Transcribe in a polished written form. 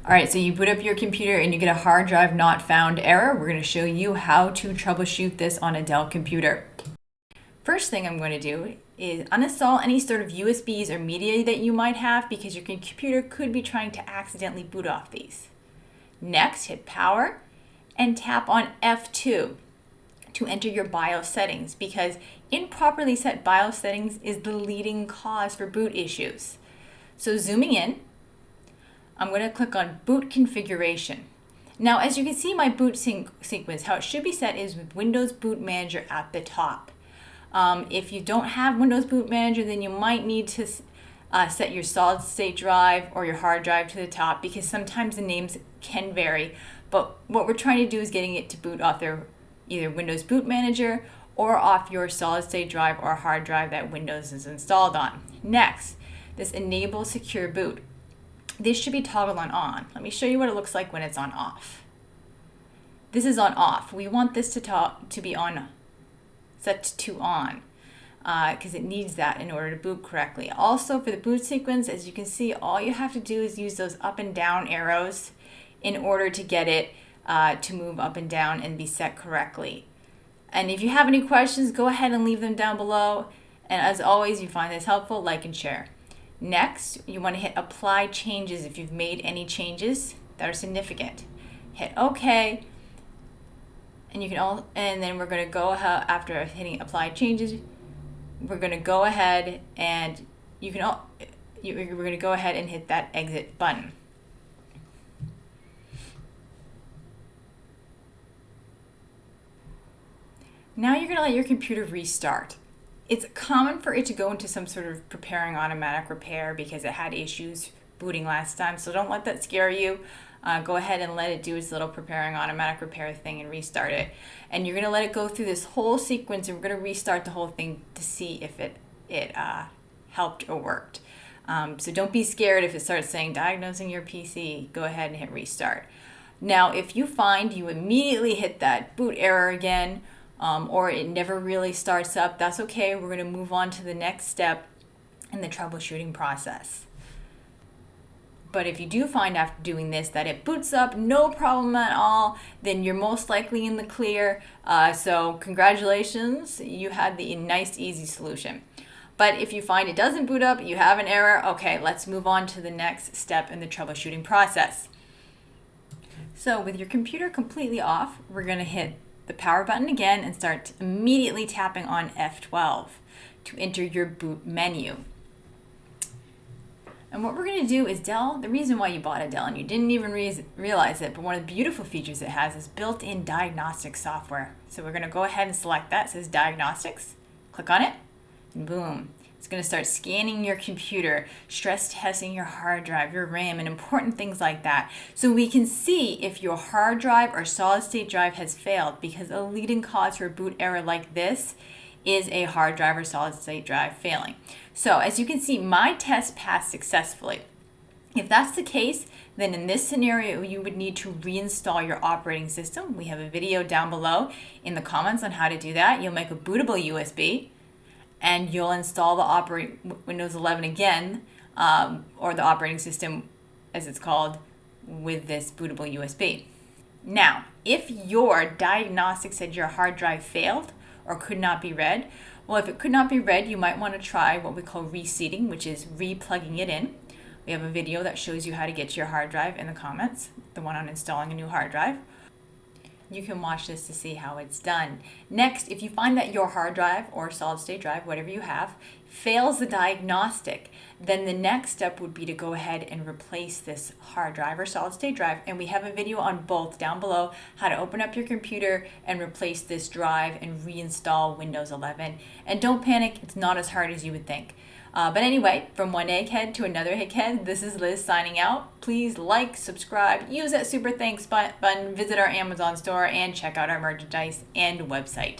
All right, so you boot up your computer and you get a hard drive not found error. We're going to show you how to troubleshoot this on a Dell computer. First thing I'm going to do is uninstall any sort of USBs or media that you might have because your computer could be trying to accidentally boot off these. Next, hit power and tap on F2 to enter your BIOS settings because improperly set BIOS settings is the leading cause for boot issues. So zooming in, I'm going to click on boot configuration. Now, as you can see my boot sequence, how it should be set is with Windows Boot Manager at the top. If you don't have Windows Boot Manager, then you might need to set your solid state drive or your hard drive to the top because sometimes the names can vary. But what we're trying to do is getting it to boot off either Windows Boot Manager or off your solid state drive or hard drive that Windows is installed on. Next, this enable secure boot. This should be toggled on. Let me show you what it looks like when it's on off. This is on off. We want this to be on, set to on, because it needs that in order to boot correctly. Also, for the boot sequence, as you can see, all you have to do is use those up and down arrows in order to get it to move up and down and be set correctly. And if you have any questions, go ahead and leave them down below. And as always, if you find this helpful, like and share. Next, you want to hit apply changes if you've made any changes that are significant. Hit OK, and then we're going to go ahead after hitting apply changes. We're going to go ahead and we're going to go ahead and hit that exit button. Now you're going to let your computer restart. It's common for it to go into some sort of preparing automatic repair because it had issues booting last time, so don't let that scare you. Go ahead and let it do its little preparing automatic repair thing and restart it. And you're going to let it go through this whole sequence, and we're going to restart the whole thing to see if it helped or worked. So don't be scared if it starts saying diagnosing your PC. Go ahead and hit restart. Now, if you find you immediately hit that boot error again, or it never really starts up, that's okay. We're going to move on to the next step in the troubleshooting process. But if you do find after doing this that it boots up, no problem at all, then you're most likely in the clear. So congratulations, you had the nice, easy solution. But if you find it doesn't boot up, you have an error, okay, let's move on to the next step in the troubleshooting process. So with your computer completely off, we're going to hit the power button again and start immediately tapping on F12 to enter your boot menu. And what we're going to do is Dell, the reason why you bought a Dell and you didn't even realize it, but one of the beautiful features it has is built-in diagnostic software. So we're going to go ahead and select that. It says diagnostics. Click on it and boom. It's going to start scanning your computer, stress testing your hard drive, your RAM, and important things like that. So we can see if your hard drive or solid state drive has failed because a leading cause for a boot error like this is a hard drive or solid state drive failing. So as you can see, my test passed successfully. If that's the case, then in this scenario, you would need to reinstall your operating system. We have a video down below in the comments on how to do that. You'll make a bootable USB. And you'll install the Windows 11 again, or the operating system as it's called, with this bootable USB. Now, if your diagnostic said your hard drive failed or could not be read, well, if it could not be read, you might want to try what we call reseating, which is re-plugging it in. We have a video that shows you how to get to your hard drive in the comments, the one on installing a new hard drive. You can watch this to see how it's done. Next, if you find that your hard drive or solid state drive, whatever you have, fails the diagnostic, then the next step would be to go ahead and replace this hard drive or solid state drive. And we have a video on both down below, how to open up your computer and replace this drive and reinstall Windows 11. And don't panic, it's not as hard as you would think. But anyway, from one egghead to another egghead, this is Liz signing out. Please like, subscribe, use that super thanks button, visit our Amazon store, and check out our merchandise and website.